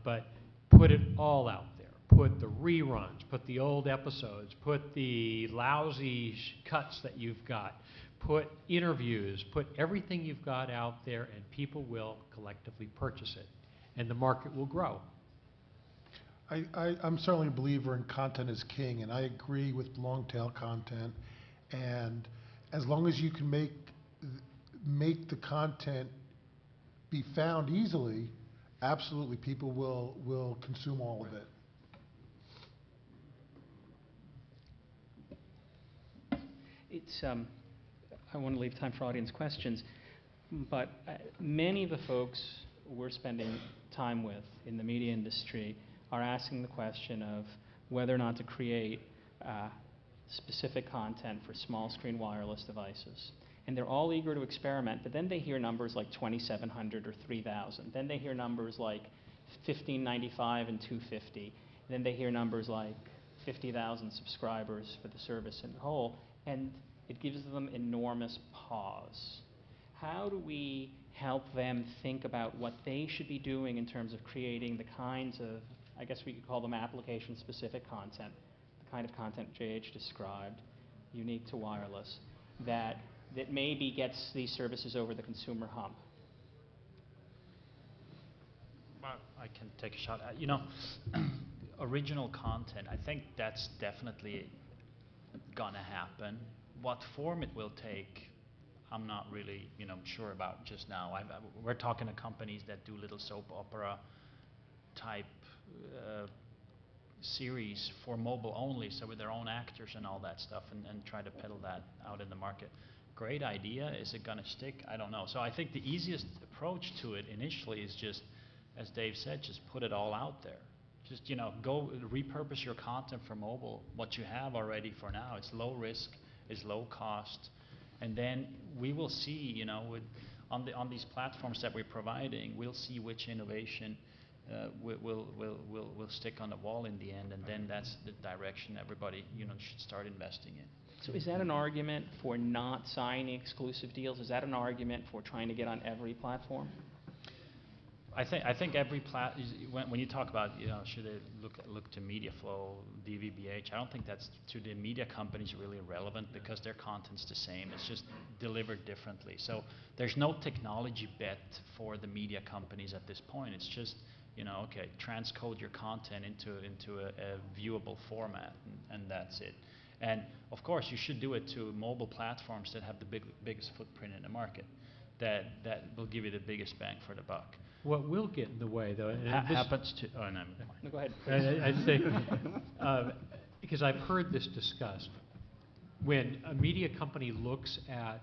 But put it all out there. Put the reruns, put the old episodes, put the lousy cuts that you've got, put interviews, put everything you've got out there, and people will collectively purchase it, and the market will grow. I'm certainly a believer in content is king, and I agree with long tail content. And as long as you can make the content be found easily, absolutely people will consume all of it. It's I want to leave time for audience questions, but many of the folks we're spending time with in the media industry are asking the question of whether or not to create specific content for small screen wireless devices. And they're all eager to experiment, but then they hear numbers like 2,700 or 3,000. Then they hear numbers like 1,595 and 250. Then they hear numbers like 50,000 subscribers for the service in whole, and it gives them enormous pause. How do we help them think about what they should be doing in terms of creating the kinds of, I guess we could call them application-specific content, the kind of content JH described, unique to wireless, that maybe gets these services over the consumer hump? Well, I can take a shot. Original content, I think that's definitely gonna happen. What form it will take, I'm not really, sure about just now. We're talking to companies that do little soap opera type series for mobile only, so with their own actors and all that stuff, and try to peddle that out in the market. Great idea. Is it gonna stick? I don't know. So I think the easiest approach to it initially is just, as Dave said, just put it all out there. Just go repurpose your content for mobile. What you have already for now, it's low risk, it's low cost, and then we will see, on these platforms that we're providing, we'll see which innovation will stick on the wall in the end, and then that's the direction everybody should start investing in. So is that an argument for not signing exclusive deals? Is that an argument for trying to get on every platform? I think every when you talk about should they look to MediaFlow, DVBH, I don't think that's to the media companies really relevant, because their content's the same. It's just delivered differently. So there's no technology bet for the media companies at this point. It's just okay, transcode your content into a viewable format, and that's it. And of course, you should do it to mobile platforms that have the biggest footprint in the market. That will give you the biggest bang for the buck. What will get in the way, though, and happens to. Oh no. No, go ahead. I'd say because I've heard this discussed, when a media company looks at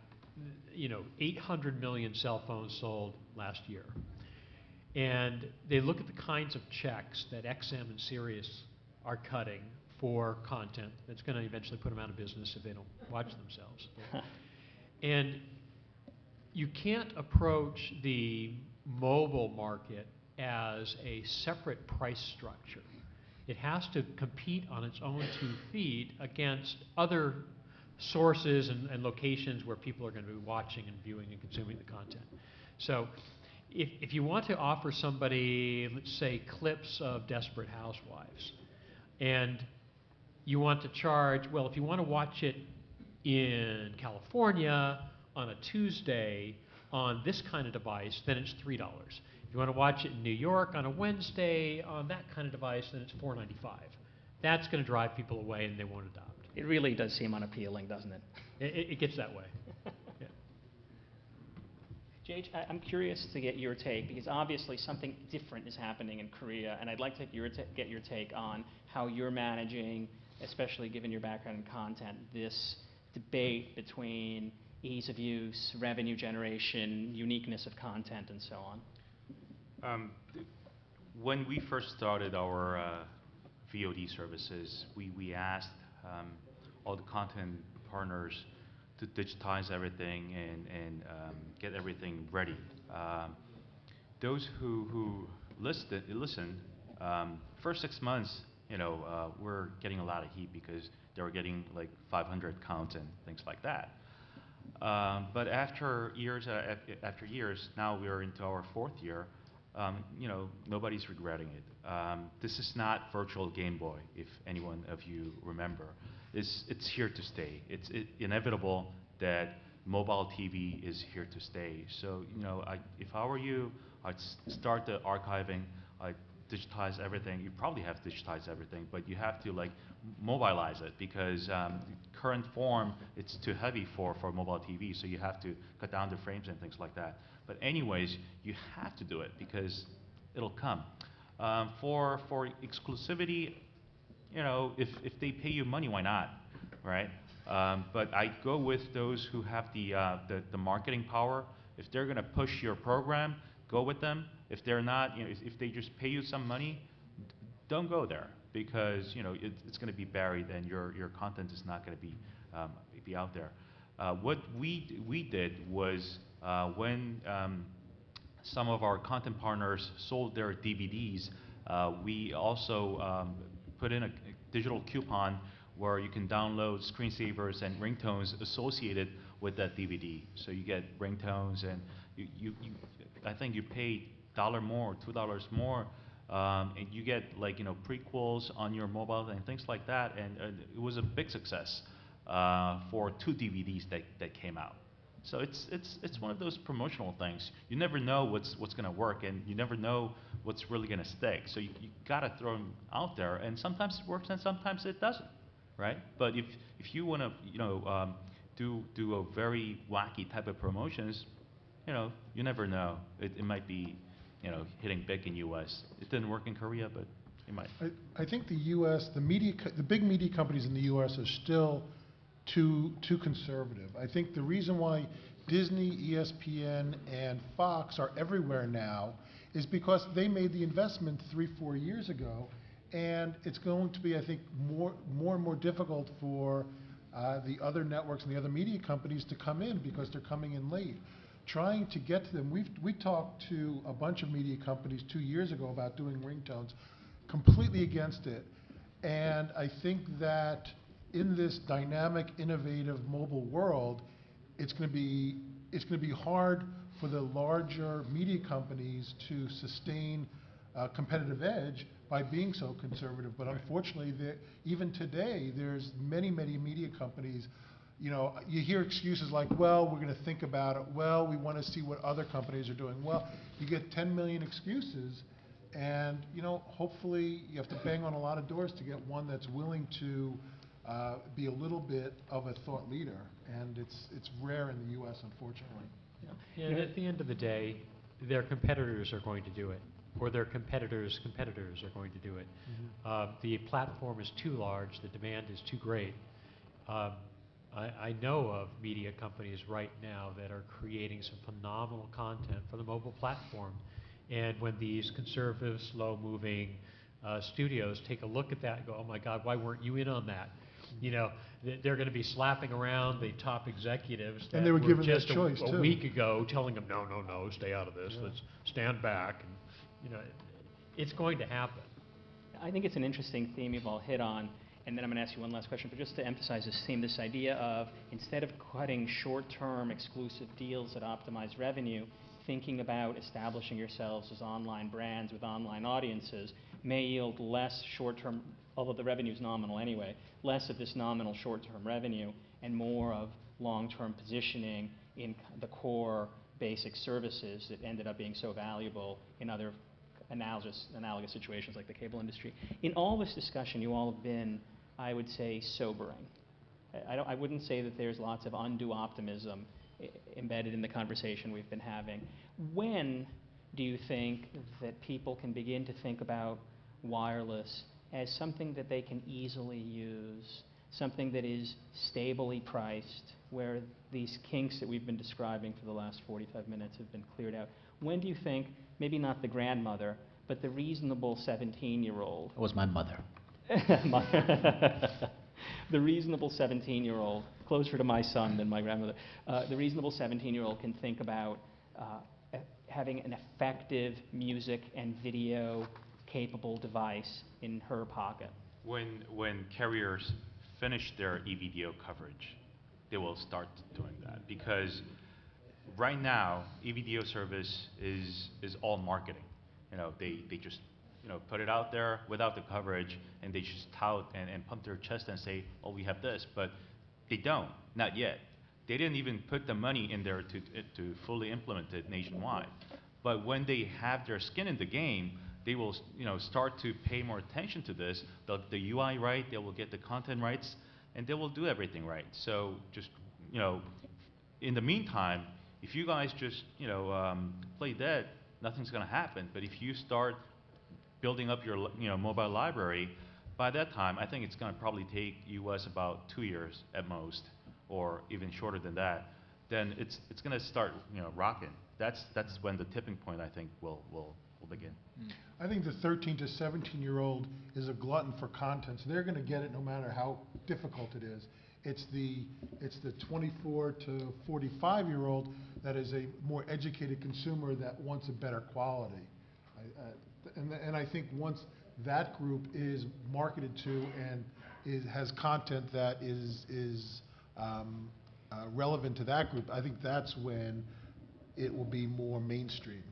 800 million cell phones sold last year, and they look at the kinds of checks that XM and Sirius are cutting for content that's going to eventually put them out of business if they don't watch themselves. And you can't approach the mobile market as a separate price structure. It has to compete on its own 2 feet against other sources and locations where people are going to be watching and viewing and consuming the content. So if you want to offer somebody, let's say, clips of Desperate Housewives, and you want to charge, well, if you want to watch it in California on a Tuesday on this kind of device, then it's $3. If you want to watch it in New York on a Wednesday on that kind of device, then it's $4.95. That's going to drive people away, and they won't adopt. It really does seem unappealing, doesn't it? It gets that way. Yeah. JH, I'm curious to get your take, because obviously something different is happening in Korea, and I'd like to get your take on how you're managing, especially given your background in content, this debate between ease of use, revenue generation, uniqueness of content, and so on. When we first started our VOD services, we asked all the content partners to digitize everything and get everything ready. Those who listened, first 6 months, we're getting a lot of heat because they were getting like 500 counts and things like that. But after years, now we are into our 4th year. Nobody's regretting it. This is not virtual Game Boy, if anyone of you remember. It's here to stay. It's inevitable that mobile TV is here to stay. So, if I were you, I'd start the archiving. I'd digitize everything. You probably have digitized everything, but you have to mobilize it because current form, it's too heavy for mobile TV, so you have to cut down the frames and things like that. But anyways, you have to do it because it'll come. For exclusivity, if they pay you money, why not, right? But I go with those who have the marketing power. If they're going to push your program, go with them. If they're not, if they just pay you some money, don't go there because it's going to be buried and your content is not going to be out there. What we did was when some of our content partners sold their DVDs, we also put in a digital coupon where you can download screensavers and ringtones associated with that DVD. So you get ringtones, and I think you pay $1 more, $2 more, and you get prequels on your mobile and things like that. And it was a big success for 2 DVDs that came out. So it's one of those promotional things. You never know what's going to work, and you never know what's really going to stick. So you got to throw them out there, and sometimes it works and sometimes it doesn't, right? But if you want to do a very wacky type of promotions, you never know. It might be hitting big in U.S. It didn't work in Korea, but it might. I think the U.S. the big media companies in the U.S. are still too conservative. I think the reason why Disney, ESPN, and Fox are everywhere now is because they made the investment 3-4 years ago, and it's going to be, I think, more and more difficult for the other networks and the other media companies to come in because they're coming in late. Trying to get to them, we talked to a bunch of media companies 2 years ago about doing ringtones, completely against it, and I think that in this dynamic, innovative mobile world, it's going to be hard for the larger media companies to sustain a competitive edge by being so conservative. But unfortunately, even today, there's many media companies. You hear excuses like, well, we're going to think about it. Well, we want to see what other companies are doing. Well, you get 10 million excuses, and hopefully you have to bang on a lot of doors to get one that's willing to be a little bit of a thought leader, and it's rare in the U.S., unfortunately. Yeah, and at the end of the day, their competitors are going to do it, or their competitors' competitors are going to do it. Mm-hmm. The platform is too large, the demand is too great. I know of media companies right now that are creating some phenomenal content for the mobile platform, and when these conservative, slow-moving studios take a look at that and go, oh my God, why weren't you in on that? They're going to be slapping around the top executives that And they were given that just choice, a too. week ago telling them, no, stay out of this, Yeah. let's stand back. And, it's going to happen. I think it's an interesting theme you've all hit on, and then I'm going to ask you one last question, but just to emphasize this theme, this idea of instead of cutting short-term exclusive deals that optimize revenue, thinking about establishing yourselves as online brands with online audiences may yield less short-term, although the revenue is nominal anyway, less of this nominal short-term revenue and more of long-term positioning in the core basic services that ended up being so valuable in other analogous situations like the cable industry. In all this discussion, you all have been, I would say, sobering. I wouldn't say that there's lots of undue optimism embedded in the conversation we've been having. When do you think that people can begin to think about wireless as something that they can easily use, something that is stably priced, where these kinks that we've been describing for the last 45 minutes have been cleared out? When do you think, maybe not the grandmother, but the reasonable 17-year-old? It was my mother. The reasonable 17-year-old, closer to my son than my grandmother, the reasonable 17-year-old can think about having an effective music and video capable device in her pocket. When carriers finish their e-video coverage, they will start doing that, because right now e-video service is all marketing. They just put it out there without the coverage, and they just tout and pump their chest and say, oh, we have this, but they don't, not yet. They didn't even put the money in there to fully implement it nationwide. But when they have their skin in the game, they will start to pay more attention to this. The UI right, they will get the content rights, and they will do everything right. So just in the meantime, if you guys just play dead, nothing's going to happen. But if you start building up your mobile library, by that time, I think it's going to probably take US about 2 years at most, or even shorter than that. Then it's going to start rocking. That's when the tipping point, I think, will begin. I think the 13 to 17-year-old is a glutton for content, so they're going to get it no matter how difficult it is. It's the 24 to 45-year-old that is a more educated consumer that wants a better quality. And I think once that group is marketed to and has content that is relevant to that group, I think that's when it will be more mainstream.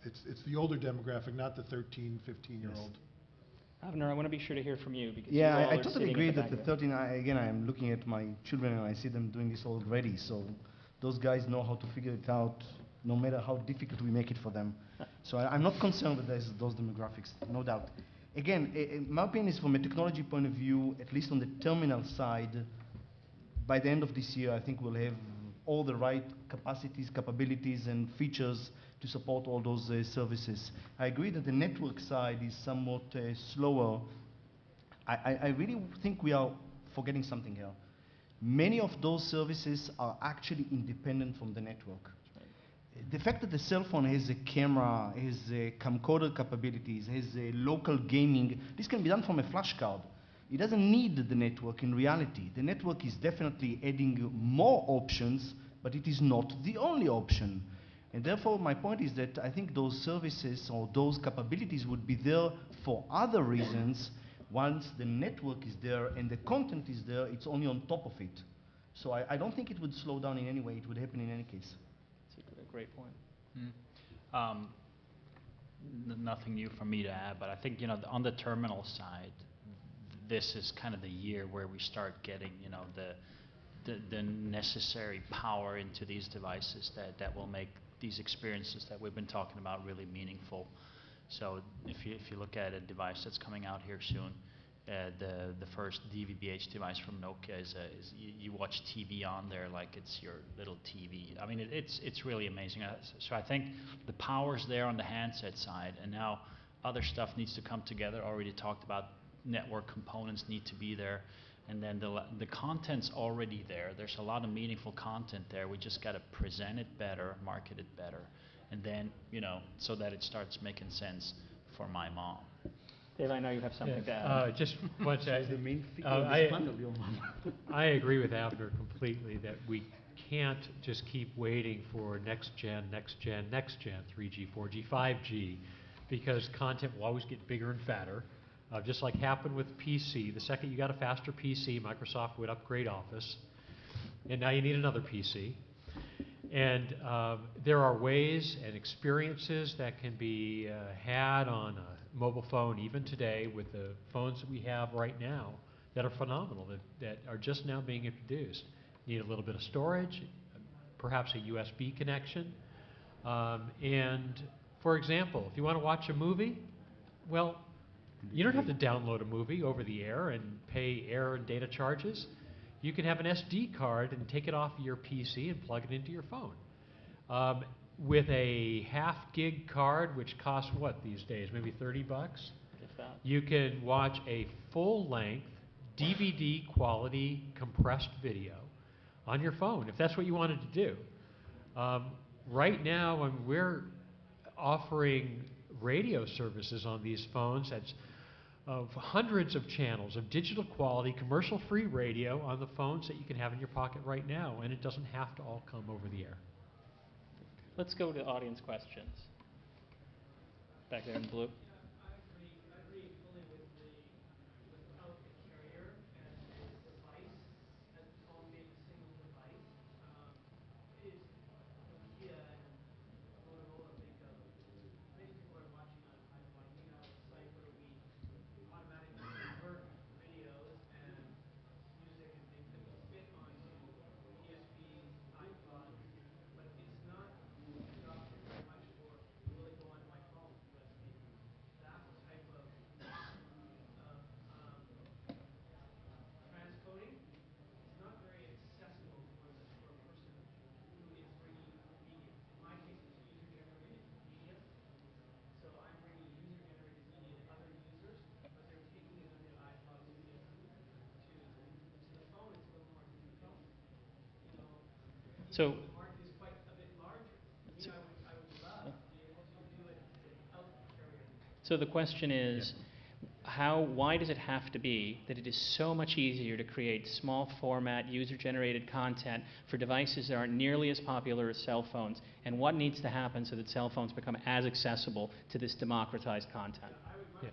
It's the older demographic, not the 13, 15-year-old. Avner, I want to be sure to hear from you, because Yeah, you all I are totally sitting agree at the that the back 13, again, I'm looking at my children and I see them doing this already. So those guys know how to figure it out, no matter how difficult we make it for them. So I'm not concerned with those demographics, no doubt. Again, my opinion is from a technology point of view, at least on the terminal side, by the end of this year, I think we'll have all the right capacities, capabilities, and features to support all those services. I agree that the network side is somewhat slower. I really think we are forgetting something here. Many of those services are actually independent from the network. The fact that the cell phone has a camera, has a camcorder capabilities, has a local gaming, this can be done from a flash card. It doesn't need the network in reality. The network is definitely adding more options, but it is not the only option. And therefore, my point is that I think those services or those capabilities would be there for other reasons. Once the network is there and the content is there, it's only on top of it. So I don't think it would slow down in any way. It would happen in any case. That's a great point. Nothing new for me to add, but I think on the terminal side, this is kind of the year where we start getting the necessary power into these devices that will make these experiences that we've been talking about really meaningful. So if you look at a device that's coming out here soon, the first DVB-H device from Nokia is you watch TV on there like it's your little TV. I mean, it's really amazing. So I think the power's there on the handset side, and now other stuff needs to come together. Already talked about network components need to be there, and then the content's already there. There's a lot of meaningful content there. We just got to present it better, market it better, and then so that it starts making sense for my mom. Dave, I know you have something to add. Just one She's the main figure of this panel, your mom. I agree with Avner completely that we can't just keep waiting for next gen, 3G, 4G, 5G, because content will always get bigger and fatter. Just like happened with PC, the second you got a faster PC, Microsoft would upgrade Office, and now you need another PC. And there are ways and experiences that can be had on a mobile phone, even today, with the phones that we have right now, that are phenomenal, that are just now being introduced. Need a little bit of storage, perhaps a USB connection, And for example, if you want to watch a movie, well, you don't have to download a movie over the air and pay air and data charges. You can have an SD card and take it off your PC and plug it into your phone. With a half gig card, which costs what these days? Maybe 30 bucks? If that. You can watch a full length DVD quality compressed video on your phone if that's what you wanted to do. Right now, we're offering radio services on these phones that's of hundreds of channels of digital quality, commercial-free radio on the phones that you can have in your pocket right now, and it doesn't have to all come over the air. Let's go to audience questions. Back there in blue. So, so the question is, why does it have to be that it is so much easier to create small format, user-generated content for devices that aren't nearly as popular as cell phones? And what needs to happen so that cell phones become as accessible to this democratized content? Yeah.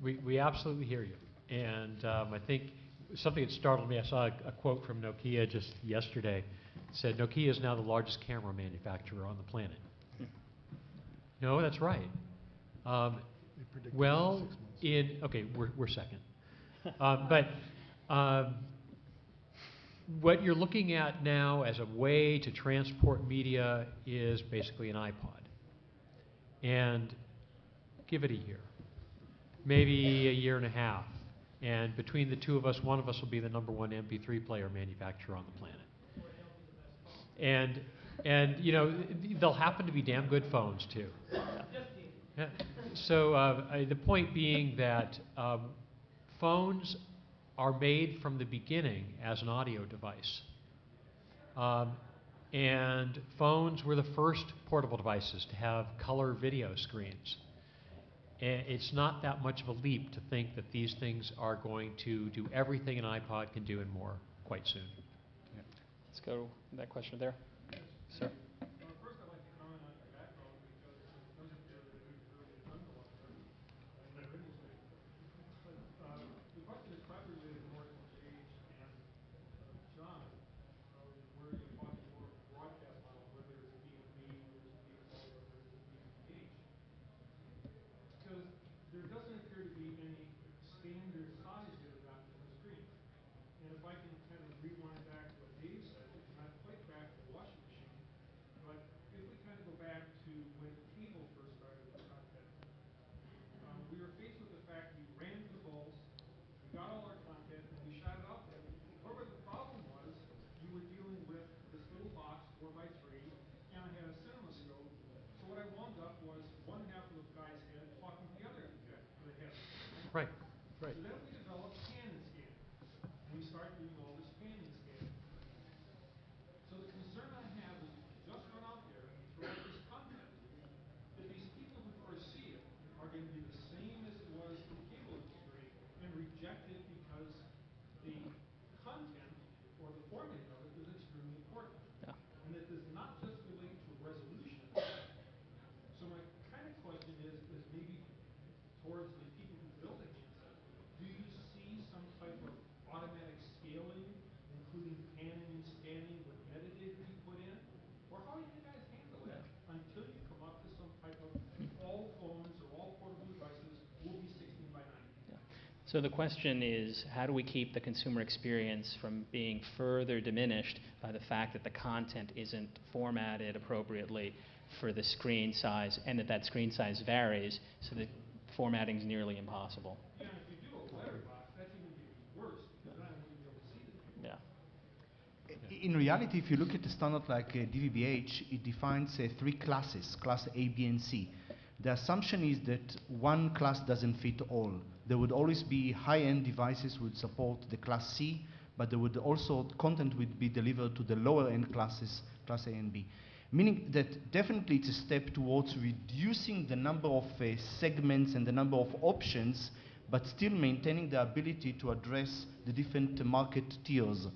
We absolutely hear you. And I think something that startled me, I saw a quote from Nokia just yesterday. It said, Nokia is now the largest camera manufacturer on the planet. No, that's right. Well, okay, we're second. But what you're looking at now as a way to transport media is basically an iPod. And give it a year, maybe a year and a half. And between the two of us, one of us will be the #1 MP3 player manufacturer on the planet. And you know, they'll happen to be damn good phones too. Yeah. So the point being that phones are made from the beginning as an audio device. And phones were the first portable devices to have color video screens. And it's not that much of a leap to think that these things are going to do everything an iPod can do and more quite soon. Yeah. Let's go to that question there. Sir. First, I'd like to comment on your background because it does appear that you've really done a lot of everything in your industry. But the question is probably related more to Gage and John, where you're talking more of a broadcast model, whether it's B2B, whether it's B2O, or whether it's B2H. Because there doesn't appear to be any standard size yet adopted for screens. And if I can kind of rewind back to what Dave said, it's not quite back to the washing machine, So the question is, how do we keep the consumer experience from being further diminished by the fact that the content isn't formatted appropriately for the screen size, and that screen size varies, so that formatting is nearly impossible? Yeah, and if you do a letterbox, that's even going to be worse, because then I won't even be able to see the video. Yeah. In reality, if you look at the standard like DVB-H, it defines three classes, class A, B, and C. The assumption is that one class doesn't fit all. There would always be high-end devices would support the class C, but there would also, content would be delivered to the lower-end classes, class A and B. Meaning that definitely it's a step towards reducing the number of segments and the number of options, but still maintaining the ability to address the different market tiers.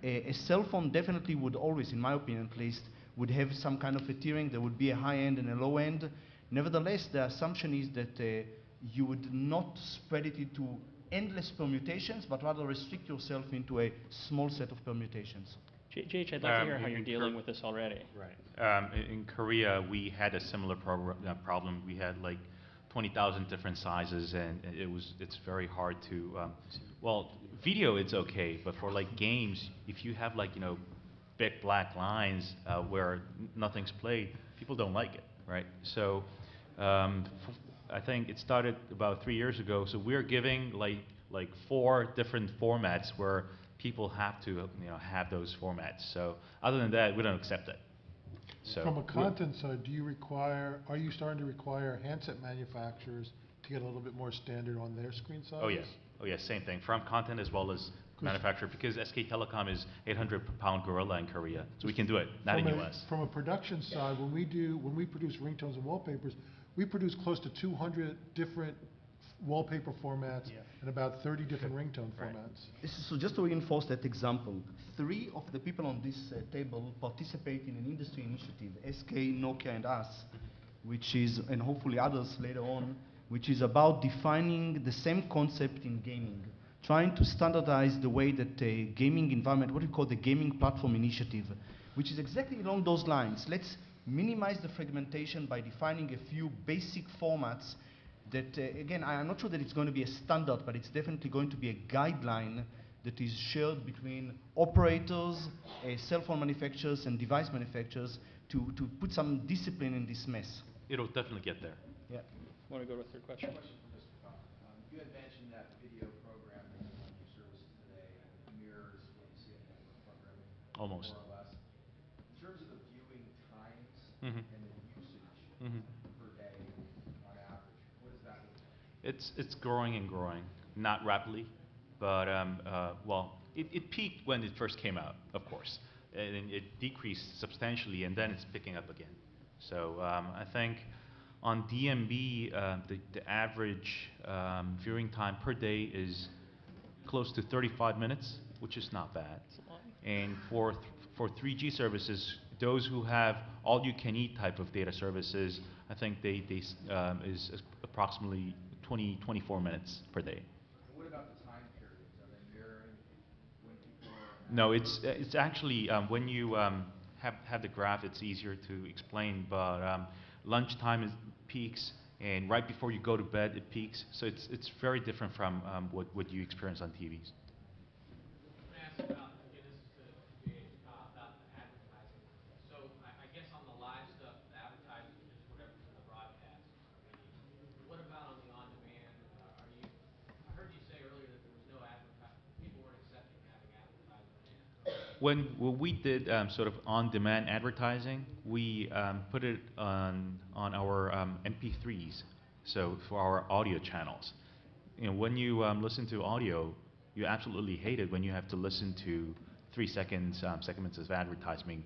A cell phone definitely would always, in my opinion at least, would have some kind of a tiering. There would be a high end and a low end. Nevertheless, the assumption is that you would not spread it into endless permutations, but rather restrict yourself into a small set of permutations. JH, I'd like to hear how you're dealing with this already. Right. In Korea, we had a similar problem. We had like 20,000 different sizes, and it's very hard to. Well, video it's okay, but for like games, if you have like big black lines where nothing's played, people don't like it, right? So, I think it started about 3 years ago. So we're giving like 4 different formats where people have to have those formats. So other than that, we don't accept it. So From a content side, are you starting to require handset manufacturers to get a little bit more standard on their screen size? Oh yes, same thing. From content as well as manufacturer, because SK Telecom is 800-pound gorilla in Korea, so we can do it, not in US. From a production side, when we produce ringtones and wallpapers, we produce close to 200 different wallpaper formats and about 30 different ringtone formats. So just to reinforce that example, 3 of the people on this table participate in an industry initiative, SK, Nokia, and us, which is, and hopefully others later on, which is about defining the same concept in gaming, trying to standardize the way that a gaming environment, what we call the Gaming Platform Initiative, which is exactly along those lines. Let's minimize the fragmentation by defining a few basic formats that, again, I'm not sure that it's going to be a standard, but it's definitely going to be a guideline that is shared between operators, cell phone manufacturers, and device manufacturers to put some discipline in this mess. It'll definitely get there. Yeah. Want to go to a third question? You had mentioned that video programming on your services today mirrors what you see in network programming, Almost. more or less. In terms of the viewing times Mhm. and the usage Mhm. per day on average, what does that look like? It's growing and growing, not rapidly, but well, it peaked when it first came out, of course, and it decreased substantially, and then it's picking up again. So I think on DMB, the average viewing time per day is close to 35 minutes, which is not bad. And for 3G services, those who have all-you-can-eat type of data services, I think they is approximately 24 minutes per day. And what about the time periods? Are they mirroring when people are? No, it's actually when you have the graph, it's easier to explain. But lunchtime is peaks, and right before you go to bed, it peaks. So it's very different from what you experience on TVs. Ask about, again, this is to JH, about the advertising. So I guess on the live stuff, the advertising is just whatever's in the broadcast media. What about on the on-demand? I heard you say earlier that there was no people weren't accepting having advertising in. When we did sort of on-demand advertising, we put it on our MP3s, so for our audio channels. When you listen to audio, you absolutely hate it when you have to listen to 3 seconds segments of advertising,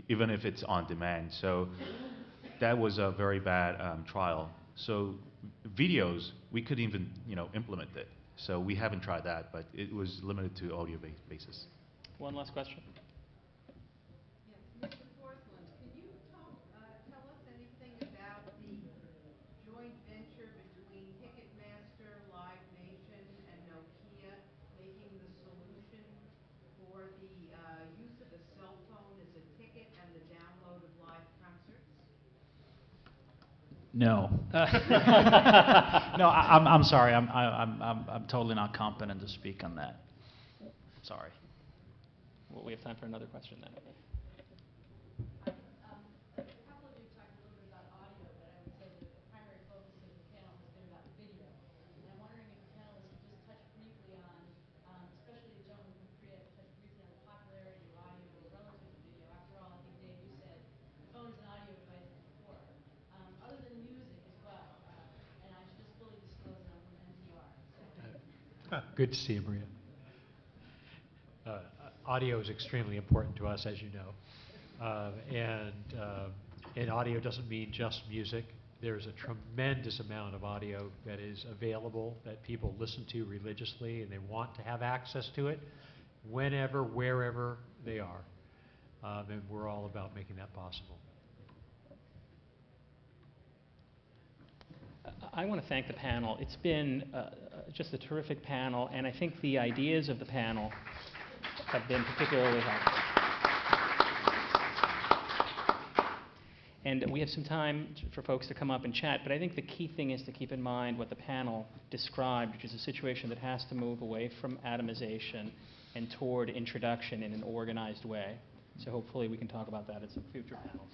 even if it's on demand. So that was a very bad trial. So videos, we could even implement it. So we haven't tried that, but it was limited to audio basis. One last question. Yes, Mr. Portland, can you tell us anything about the joint venture between Ticketmaster, Live Nation, and Nokia making the solution for the use of a cell phone as a ticket and the download of live concerts? No. No, I'm sorry. I'm totally not competent to speak on that. Sorry. Well, we have time for another question then. A couple of you talked a little bit about audio, but I would say that the primary focus of the panel has been about video. And I'm wondering if the panelists could just touch briefly on, especially the gentleman from Korea, touch briefly on the popularity of audio relative to video. After all, I think, Dave, you said the phone is an audio device at the core. Other than music as well. And I should just fully disclose that I'm from NPR. So. Good to see you, Maria. Audio is extremely important to us, as you know. And audio doesn't mean just music. There's a tremendous amount of audio that is available that people listen to religiously, and they want to have access to it whenever, wherever they are. And we're all about making that possible. I want to thank the panel. It's been just a terrific panel, and I think the ideas of the panel have been particularly helpful. And we have some time for folks to come up and chat, but I think the key thing is to keep in mind what the panel described, which is a situation that has to move away from atomization and toward introduction in an organized way. So hopefully we can talk about that at some future panels.